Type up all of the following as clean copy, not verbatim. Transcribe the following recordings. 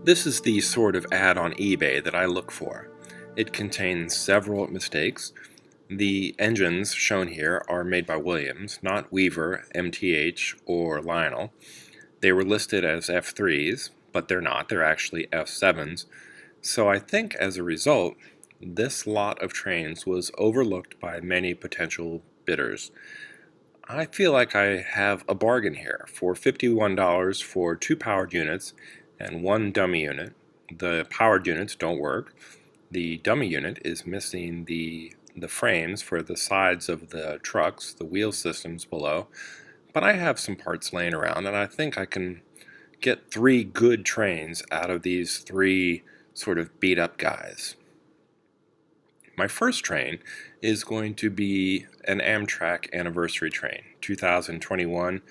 This is the sort of ad on eBay that I look for. It contains several mistakes. The engines shown here are made by Williams, not Weaver, MTH, or Lionel. They were listed as F3s, but they're not. They're actually F-7s. So I think as a result, this lot of trains was overlooked by many potential bidders. I feel like I have a bargain here. For $51 for 2 powered units and 1 dummy unit. The powered units don't work. The dummy unit is missing the frames for the sides of the trucks, the wheel systems below. But I have some parts laying around, and I think I can get 3 good trains out of these 3 sort of beat up guys. My first train is going to be an Amtrak anniversary train. 2021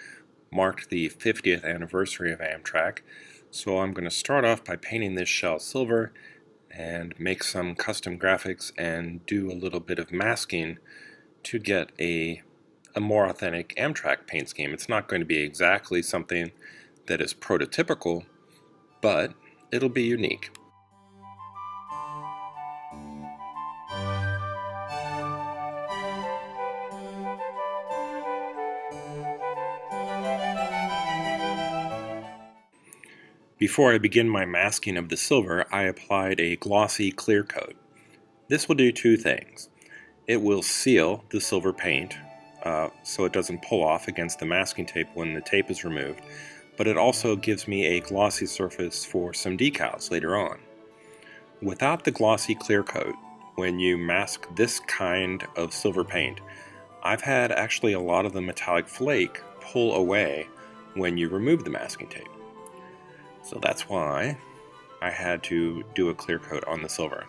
marked the 50th anniversary of Amtrak, so I'm going to start off by painting this shell silver and make some custom graphics and do a little bit of masking to get a more authentic Amtrak paint scheme. It's not going to be exactly something that is prototypical, but it'll be unique. Before I begin my masking of the silver, I applied a glossy clear coat. This will do 2 things. It will seal the silver paint so it doesn't pull off against the masking tape when the tape is removed, but it also gives me a glossy surface for some decals later on. Without the glossy clear coat, when you mask this kind of silver paint, I've had actually a lot of the metallic flake pull away when you remove the masking tape. So that's why I had to do a clear coat on the silver.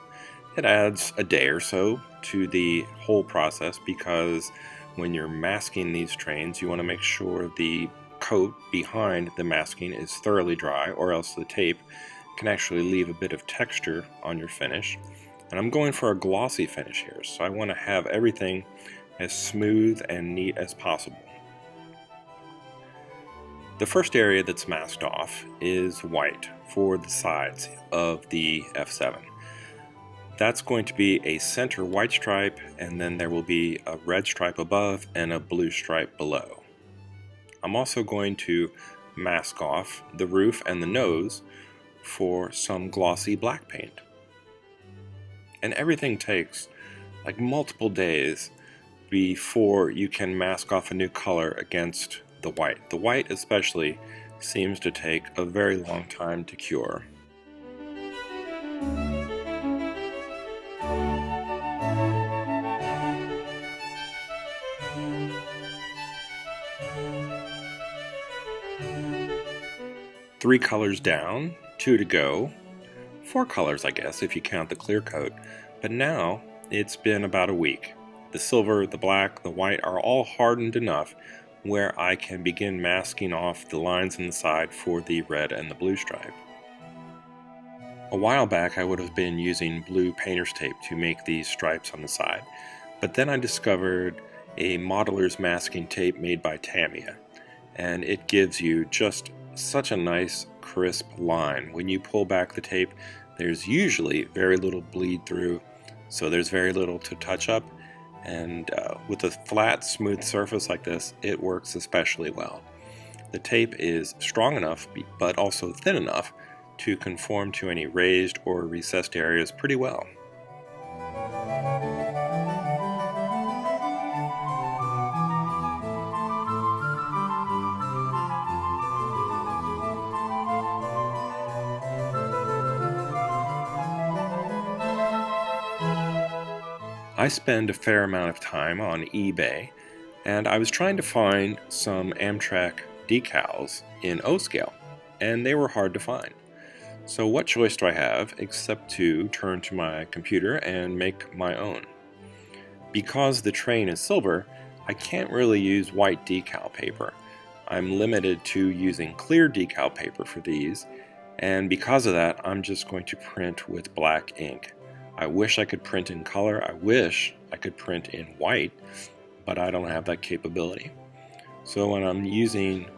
It adds a day or so to the whole process because when you're masking these trains, you want to make sure the coat behind the masking is thoroughly dry, or else the tape can actually leave a bit of texture on your finish. And I'm going for a glossy finish here, so I want to have everything as smooth and neat as possible. The first area that's masked off is white for the sides of the F-7. That's going to be a center white stripe, and then there will be a red stripe above and a blue stripe below. I'm also going to mask off the roof and the nose for some glossy black paint. And everything takes like multiple days before you can mask off a new color against the white. The white especially seems to take a very long time to cure. Three colors down, 2 to go. 4 colors, I guess, if you count the clear coat. But now it's been about a week. The silver, the black, the white are all hardened enough where I can begin masking off the lines on the side for the red and the blue stripe. A while back I would have been using blue painter's tape to make these stripes on the side, but then I discovered a modeler's masking tape made by Tamiya, and it gives you just such a nice crisp line. When you pull back the tape, there's usually very little bleed through, so there's very little to touch up. And with a flat, smooth surface like this, it works especially well. The tape is strong enough, but also thin enough to conform to any raised or recessed areas pretty well. I spend a fair amount of time on eBay, and I was trying to find some Amtrak decals in O-scale, and they were hard to find. So what choice do I have except to turn to my computer and make my own? Because the train is silver, I can't really use white decal paper. I'm limited to using clear decal paper for these, and because of that, I'm just going to print with black ink. I wish I could print in color, I wish I could print in white, but I don't have that capability. So when I'm using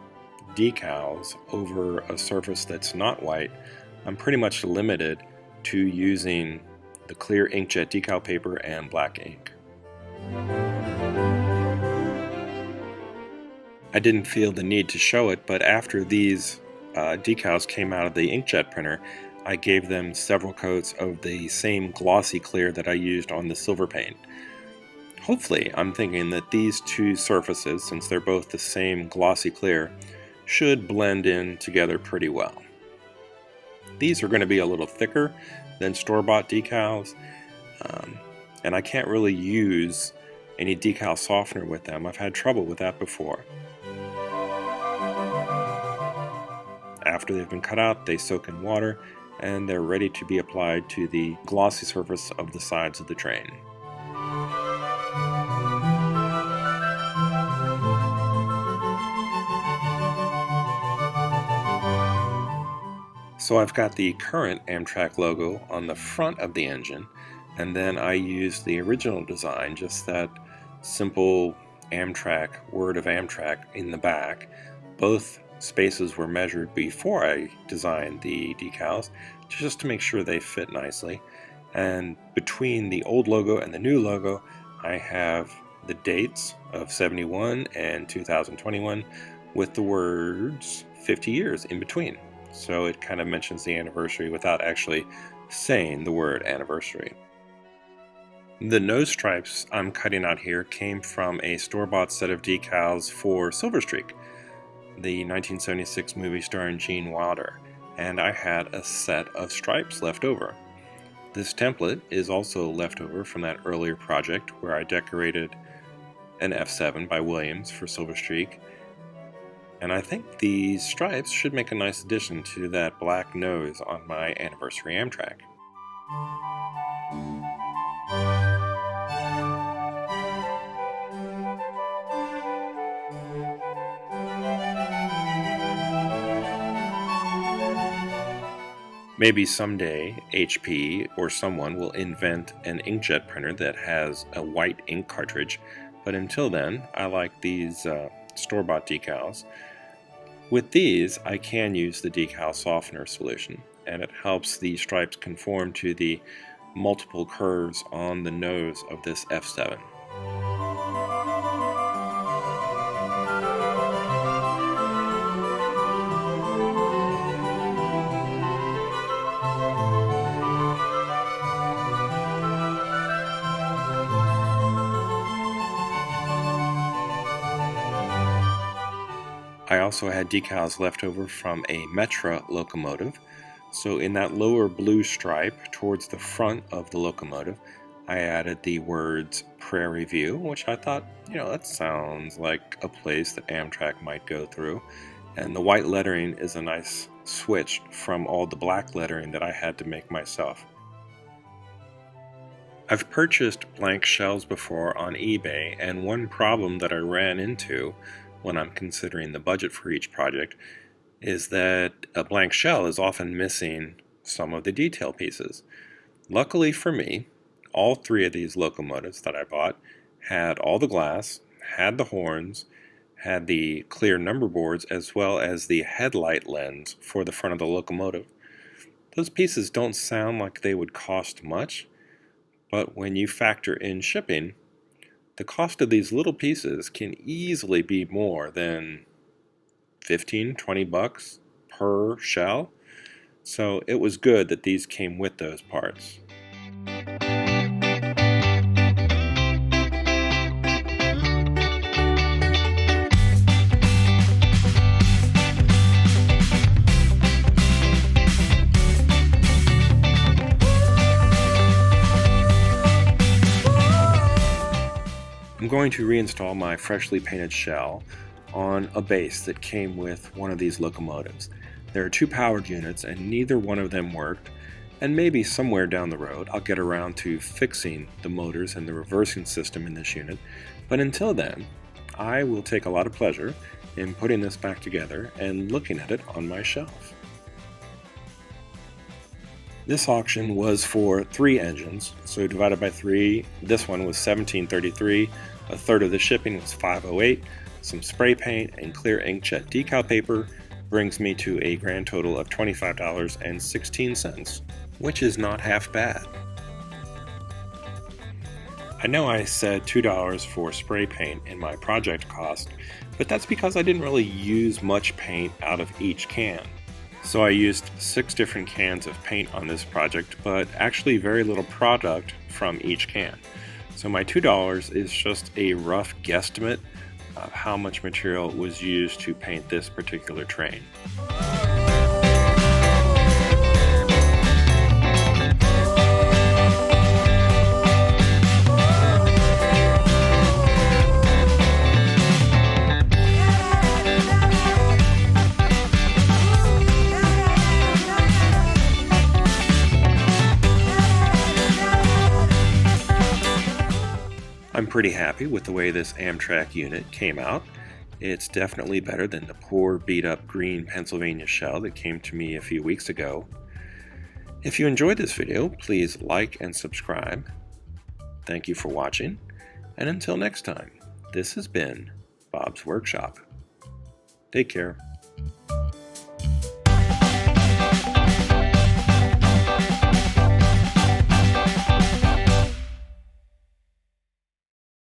decals over a surface that's not white, I'm pretty much limited to using the clear inkjet decal paper and black ink. I didn't feel the need to show it, but after these decals came out of the inkjet printer, I gave them several coats of the same glossy clear that I used on the silver paint. Hopefully, I'm thinking that these two surfaces, since they're both the same glossy clear, should blend in together pretty well. These are going to be a little thicker than store-bought decals, and I can't really use any decal softener with them. I've had trouble with that before. After they've been cut out, they soak in water, and they're ready to be applied to the glossy surface of the sides of the train. So I've got the current Amtrak logo on the front of the engine, and then I used the original design, just that simple Amtrak, word of Amtrak in the back. Both spaces were measured before I designed the decals, just to make sure they fit nicely. And between the old logo and the new logo, I have the dates of 71 and 2021 with the words 50 years in between. So it kind of mentions the anniversary without actually saying the word anniversary. The nose stripes I'm cutting out here came from a store-bought set of decals for Silver Streak, the 1976 movie starring Gene Wilder, and I had a set of stripes left over. This template is also left over from that earlier project where I decorated an F-7 by Williams for Silver Streak, and I think these stripes should make a nice addition to that black nose on my anniversary Amtrak. Maybe someday HP or someone will invent an inkjet printer that has a white ink cartridge, but until then, I like these store-bought decals. With these, I can use the decal softener solution, and it helps the stripes conform to the multiple curves on the nose of this F-7. I also had decals left over from a Metra locomotive, so in that lower blue stripe towards the front of the locomotive, I added the words Prairie View, which I thought, that sounds like a place that Amtrak might go through, and the white lettering is a nice switch from all the black lettering that I had to make myself. I've purchased blank shells before on eBay, and one problem that I ran into when I'm considering the budget for each project is that a blank shell is often missing some of the detail pieces. Luckily for me, all three of these locomotives that I bought had all the glass, had the horns, had the clear number boards, as well as the headlight lens for the front of the locomotive. Those pieces don't sound like they would cost much, but when you factor in shipping, the cost of these little pieces can easily be more than $15-20 per shell. So it was good that these came with those parts. I'm going to reinstall my freshly painted shell on a base that came with one of these locomotives. There are two powered units and neither one of them worked, and maybe somewhere down the road I'll get around to fixing the motors and the reversing system in this unit, but until then I will take a lot of pleasure in putting this back together and looking at it on my shelf. This auction was for 3 engines, so divided by 3, this one was $17.33, a third of the shipping was $5.08, some spray paint and clear inkjet decal paper brings me to a grand total of $25.16, which is not half bad. I know I said $2 for spray paint in my project cost, but that's because I didn't really use much paint out of each can. So I used 6 different cans of paint on this project, but actually very little product from each can. So my $2 is just a rough guesstimate of how much material was used to paint this particular train. I'm pretty happy with the way this Amtrak unit came out. It's definitely better than the poor beat-up green Pennsylvania shell that came to me a few weeks ago. If you enjoyed this video, please like and subscribe. Thank you for watching, and until next time, this has been Bob's Workshop. Take care.